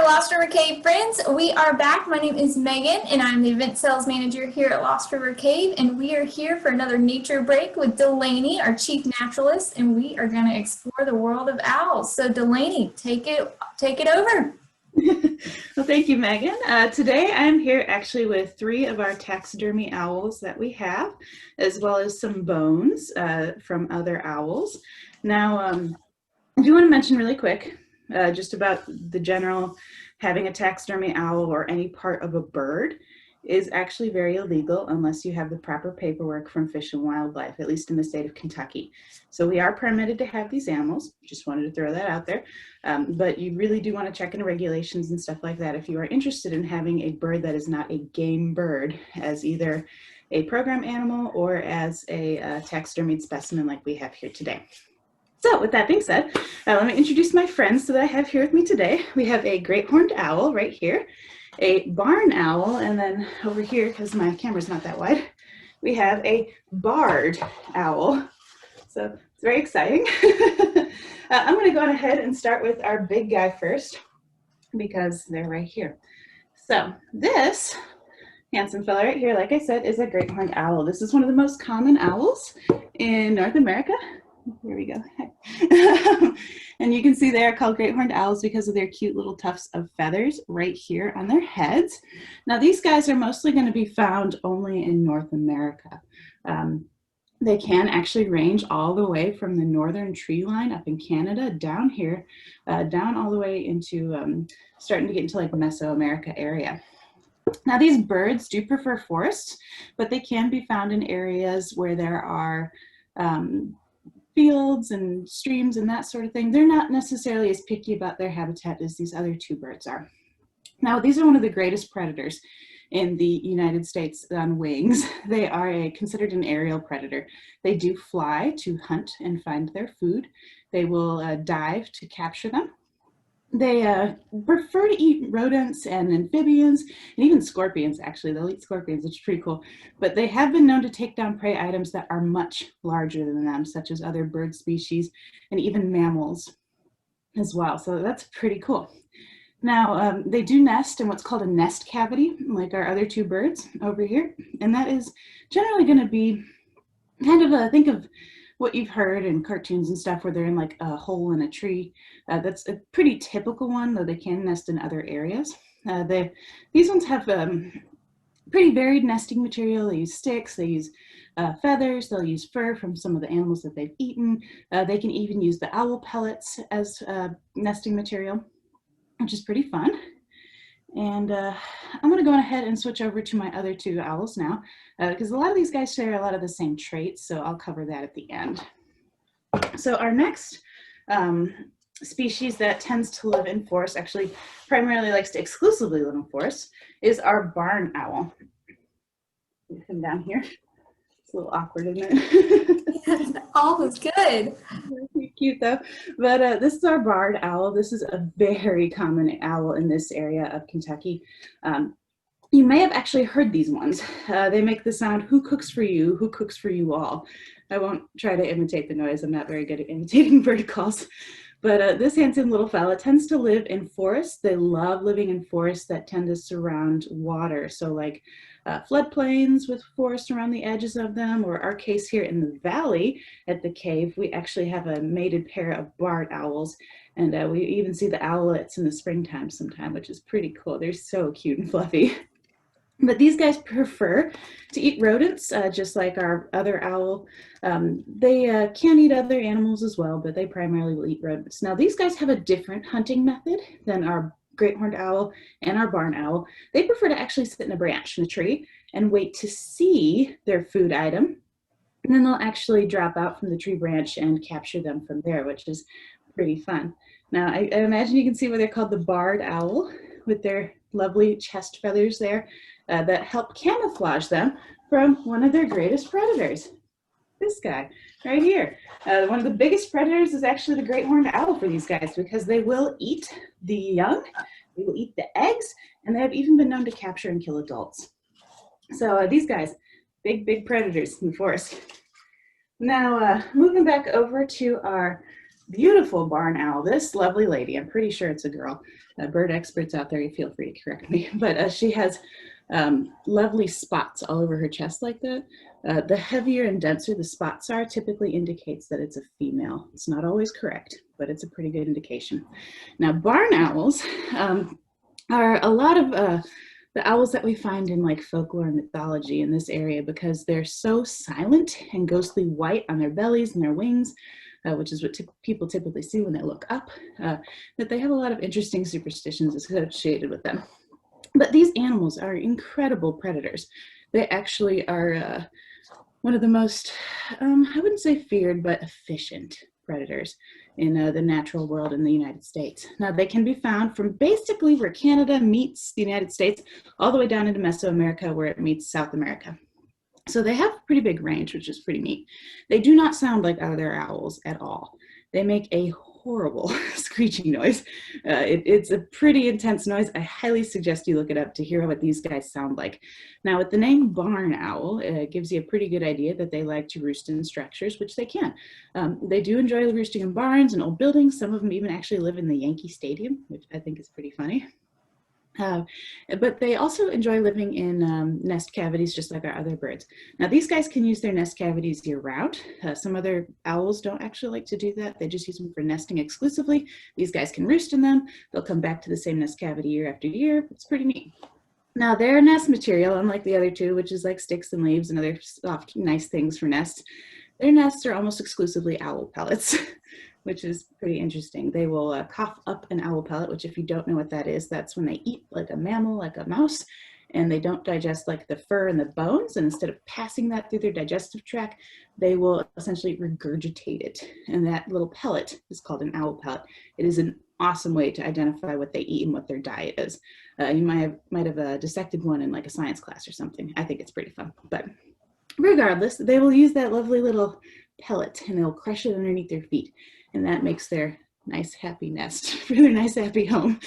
Lost River Cave friends. We are back. My name is Megan and I'm the event sales manager here at Lost River Cave, and we are here for another nature break with Delaney, our chief naturalist, and we are going to explore the world of owls. So Delaney, take it over. Well, thank you, Megan. Today I'm here actually with 3 of our taxidermy owls that we have, as well as some bones from other owls. Now, I do want to mention really quick just about the general having a taxidermy owl or any part of a bird is actually very illegal unless you have the proper paperwork from Fish and Wildlife, at least in the state of Kentucky. So we are permitted to have these animals. Just wanted to throw that out there. But you really do want to check into regulations and stuff like that if you are interested in having a bird that is not a game bird as either a program animal or as a taxidermied specimen like we have here today. So with that being said, let me introduce my friends that I have here with me today. We have a great horned owl right here, a barn owl, and then over here, because my camera's not that wide, we have a barred owl. So it's very exciting. I'm going to go on ahead and start with our big guy first because they're right here. So this handsome fella right here, like I said, is a great horned owl. This is one of the most common owls in North America. Here we go. And you can see they are called great horned owls because of their cute little tufts of feathers right here on their heads. Now these guys are mostly going to be found only in North America. They can actually range all the way from the northern tree line up in Canada down here, down all the way into starting to get into like Mesoamerica area. Now these birds do prefer forests, but they can be found in areas where there are fields and streams and that sort of thing. They're not necessarily as picky about their habitat as these other 2 birds are. Now, these are one of the greatest predators in the United States on wings. They are considered an aerial predator. They do fly to hunt and find their food. They will dive to capture them. They prefer to eat rodents and amphibians and even scorpions, actually. They'll eat scorpions, which is pretty cool. But they have been known to take down prey items that are much larger than them, such as other bird species and even mammals as well. So that's pretty cool. Now, they do nest in what's called a nest cavity, like our other 2 birds over here. And that is generally going to be kind of think of what you've heard in cartoons and stuff where they're in like a hole in a tree. That's a pretty typical one, though they can nest in other areas. These ones have pretty varied nesting material. They use sticks, they use feathers, they'll use fur from some of the animals that they've eaten. They can even use the owl pellets as nesting material, which is pretty fun. And I'm going to go ahead and switch over to my other 2 owls now, because a lot of these guys share a lot of the same traits, so I'll cover that at the end. So our next species that tends to live in forests, actually primarily likes to exclusively live in forests, is our barn owl. Get him down here. It's a little awkward, isn't it? All is good. Cute though. But this is our barred owl. This is a very common owl in this area of Kentucky. You may have actually heard these ones. They make the sound, "Who cooks for you? Who cooks for you all?" I won't try to imitate the noise. I'm not very good at imitating bird calls. But this handsome little fella tends to live in forests. They love living in forests that tend to surround water. So like floodplains with forest around the edges of them, or our case here in the valley at the cave, we actually have a mated pair of barred owls. And we even see the owlets in the springtime sometime, which is pretty cool. They're so cute and fluffy. But these guys prefer to eat rodents, just like our other owl. They can eat other animals as well, but they primarily will eat rodents. Now, these guys have a different hunting method than our great horned owl and our barn owl. They prefer to actually sit in a branch in a tree and wait to see their food item. And then they'll actually drop out from the tree branch and capture them from there, which is pretty fun. Now, I imagine you can see why they're called the barred owl, with their lovely chest feathers there that help camouflage them from one of their greatest predators. This guy right here. One of the biggest predators is actually the great horned owl for these guys, because they will eat the young, they will eat the eggs, and they have even been known to capture and kill adults. So these guys, big predators in the forest. Now, moving back over to our beautiful barn owl. This lovely lady, I'm pretty sure it's a girl. Bird experts out there, you feel free to correct me, but she has lovely spots all over her chest like that. The heavier and denser the spots are typically indicates that it's a female. It's not always correct, but it's a pretty good indication. Now, barn owls are a lot of the owls that we find in like folklore and mythology in this area because they're so silent and ghostly white on their bellies and their wings, which is what people typically see when they look up, that they have a lot of interesting superstitions associated with them. But these animals are incredible predators. They actually are one of the most, I wouldn't say feared, but efficient predators in the natural world in the United States. Now, they can be found from basically where Canada meets the United States all the way down into Mesoamerica where it meets South America. So they have a pretty big range, which is pretty neat. They do not sound like other owls at all. They make a horrible screeching noise. It's a pretty intense noise. I highly suggest you look it up to hear what these guys sound like. Now, with the name barn owl, it gives you a pretty good idea that they like to roost in structures, which they can. They do enjoy roosting in barns and old buildings. Some of them even actually live in the Yankee Stadium, which I think is pretty funny. But they also enjoy living in nest cavities just like our other birds. Now these guys can use their nest cavities year round. Some other owls don't actually like to do that. They just use them for nesting exclusively. These guys can roost in them. They'll come back to the same nest cavity year after year. It's pretty neat. Now their nest material, unlike the other two, which is like sticks and leaves and other soft, nice things for nests, their nests are almost exclusively owl pellets. Which is pretty interesting. They will cough up an owl pellet, which if you don't know what that is, that's when they eat like a mammal, like a mouse, and they don't digest like the fur and the bones. And instead of passing that through their digestive tract, they will essentially regurgitate it. And that little pellet is called an owl pellet. It is an awesome way to identify what they eat and what their diet is. You might have dissected one in like a science class or something. I think it's pretty fun. But regardless, they will use that lovely little pellet and they'll crush it underneath their feet. And that makes their nice happy nest for their nice happy home.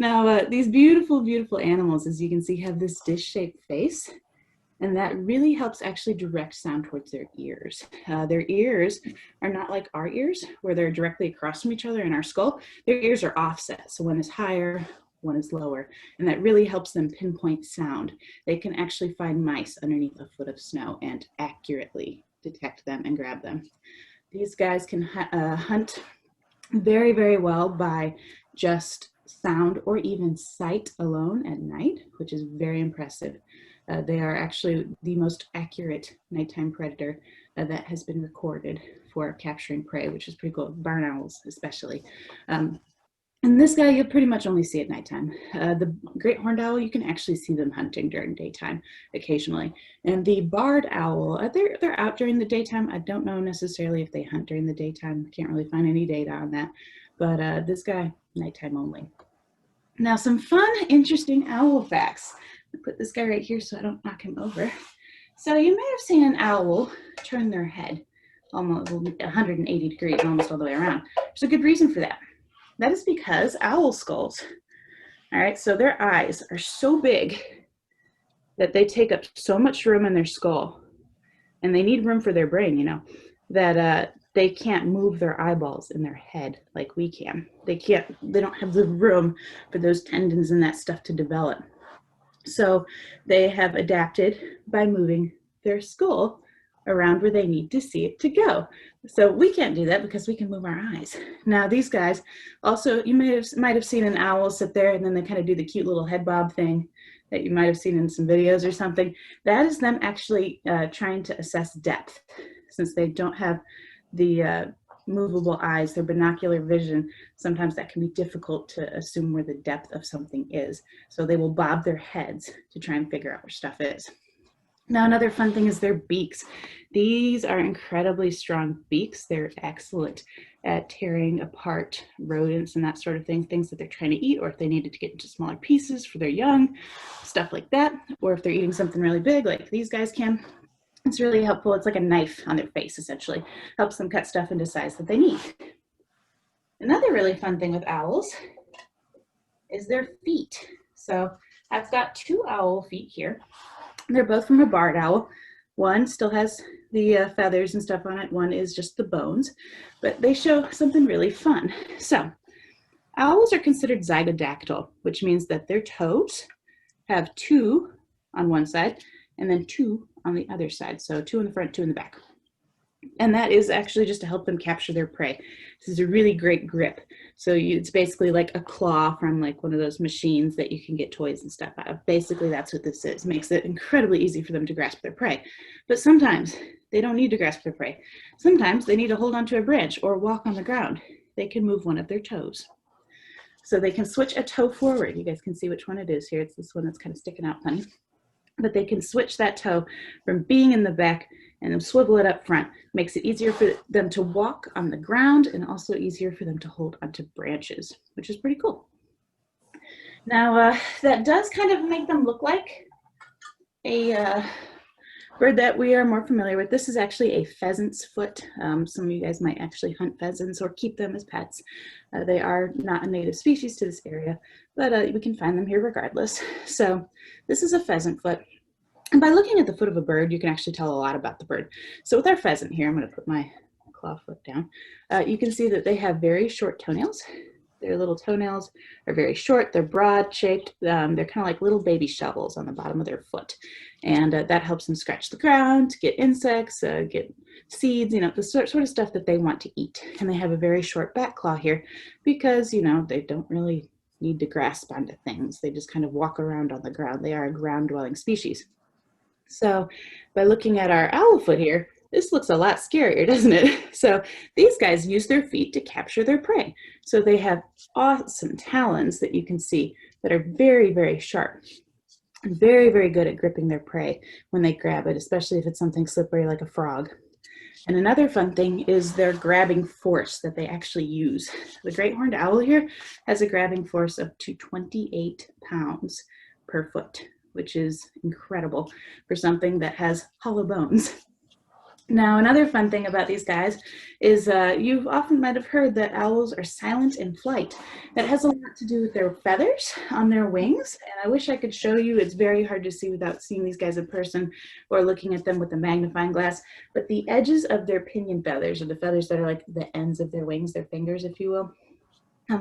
Now these beautiful, beautiful animals, as you can see, have this dish-shaped face, and that really helps actually direct sound towards their ears. Their ears are not like our ears, where they're directly across from each other in our skull. Their ears are offset, so one is higher, one is lower, and that really helps them pinpoint sound. They can actually find mice underneath a foot of snow and accurately detect them and grab them. These guys can hunt very, very well by just sound or even sight alone at night, which is very impressive. They are actually the most accurate nighttime predator that has been recorded for capturing prey, which is pretty cool. Barn owls especially. And this guy, you'll pretty much only see at nighttime. The great horned owl, you can actually see them hunting during daytime occasionally. And the barred owl, they're out during the daytime. I don't know necessarily if they hunt during the daytime. I can't really find any data on that. But this guy, nighttime only. Now, some fun, interesting owl facts. I'll put this guy right here so I don't knock him over. So you may have seen an owl turn their head almost 180 degrees, almost all the way around. There's a good reason for that. That is because owl skulls, all right, so their eyes are so big that they take up so much room in their skull, and they need room for their brain, you know, that they can't move their eyeballs in their head like we can. They don't have the room for those tendons and that stuff to develop. So they have adapted by moving their skull around where they need to see it to go. So we can't do that because we can move our eyes. Now these guys also, you might have seen an owl sit there and then they kind of do the cute little head bob thing that you might have seen in some videos or something. That is them actually trying to assess depth. Since they don't have the movable eyes, their binocular vision, sometimes that can be difficult to assume where the depth of something is. So they will bob their heads to try and figure out where stuff is. Now, another fun thing is their beaks. These are incredibly strong beaks. They're excellent at tearing apart rodents and that sort of thing, things that they're trying to eat, or if they needed to get into smaller pieces for their young, stuff like that, or if they're eating something really big like these guys can. It's really helpful. It's like a knife on their face, essentially. Helps them cut stuff into size that they need. Another really fun thing with owls is their feet. So I've got two owl feet here. They're both from a barred owl. One still has the feathers and stuff on it. One is just the bones, but they show something really fun. So owls are considered zygodactyl, which means that their toes have two on one side and then two on the other side. So two in the front, two in the back. And that is actually just to help them capture their prey. This is a really great grip. So it's basically like a claw from like one of those machines that you can get toys and stuff out of. Basically, that's what this is. Makes it incredibly easy for them to grasp their prey. But sometimes they don't need to grasp their prey. Sometimes they need to hold onto a branch or walk on the ground. They can move one of their toes. So they can switch a toe forward. You guys can see which one it is here. It's this one that's kind of sticking out funny. But they can switch that toe from being in the back and then swivel it up front. Makes it easier for them to walk on the ground and also easier for them to hold onto branches, which is pretty cool. Now, that does kind of make them look like a bird that we are more familiar with. This is actually a pheasant's foot. Some of you guys might actually hunt pheasants or keep them as pets. They are not a native species to this area, but we can find them here regardless. So this is a pheasant foot. And by looking at the foot of a bird, you can actually tell a lot about the bird. So with our pheasant here, I'm going to put my claw foot down. You can see that they have very short toenails. Their little toenails are very short. They're broad shaped. They're kind of like little baby shovels on the bottom of their foot. And that helps them scratch the ground, get insects, get seeds, you know, the sort of stuff that they want to eat. And they have a very short back claw here because, you know, they don't really need to grasp onto things. They just kind of walk around on the ground. They are a ground dwelling species. So by looking at our owl foot here, this looks a lot scarier, doesn't it? So these guys use their feet to capture their prey. So they have awesome talons that you can see that are very, very sharp. Very, very good at gripping their prey when they grab it, especially if it's something slippery like a frog. And another fun thing is their grabbing force that they actually use. The great horned owl here has a grabbing force of up to 28 pounds per foot, which is incredible for something that has hollow bones. Now, another fun thing about these guys is you often might have heard that owls are silent in flight. That has a lot to do with their feathers on their wings. And I wish I could show you. It's very hard to see without seeing these guys in person or looking at them with a magnifying glass. But the edges of their pinion feathers, or the feathers that are like the ends of their wings, their fingers, if you will,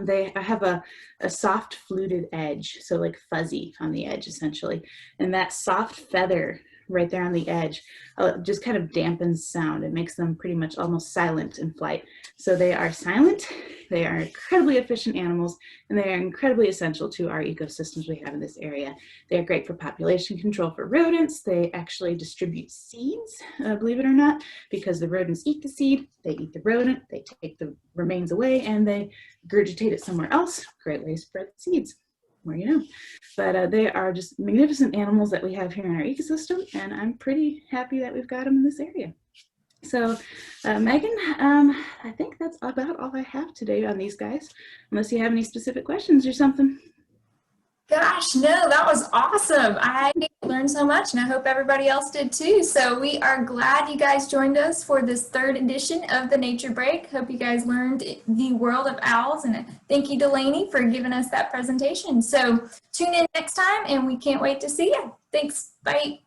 they have a soft fluted edge, so like fuzzy on the edge essentially. And that soft feather right there on the edge just kind of dampens sound. It makes them pretty much almost silent in flight. So they are silent, they are incredibly efficient animals, and they are incredibly essential to our ecosystems we have in this area. They are great for population control for rodents. They actually distribute seeds, believe it or not, because the rodents eat the seed, they eat the rodent, they take the remains away, and they regurgitate it somewhere else. Great way to spread the seeds. More you know. But they are just magnificent animals that we have here in our ecosystem, and I'm pretty happy that we've got them in this area. So Megan, I think that's about all I have today on these guys, unless you have any specific questions or something. Gosh, no, that was awesome. I learned so much, and I hope everybody else did too. So we are glad you guys joined us for this third edition of the Nature Break. Hope you guys learned the world of owls, and thank you, Delaney, for giving us that presentation. So tune in next time, and we can't wait to see you. Thanks. Bye.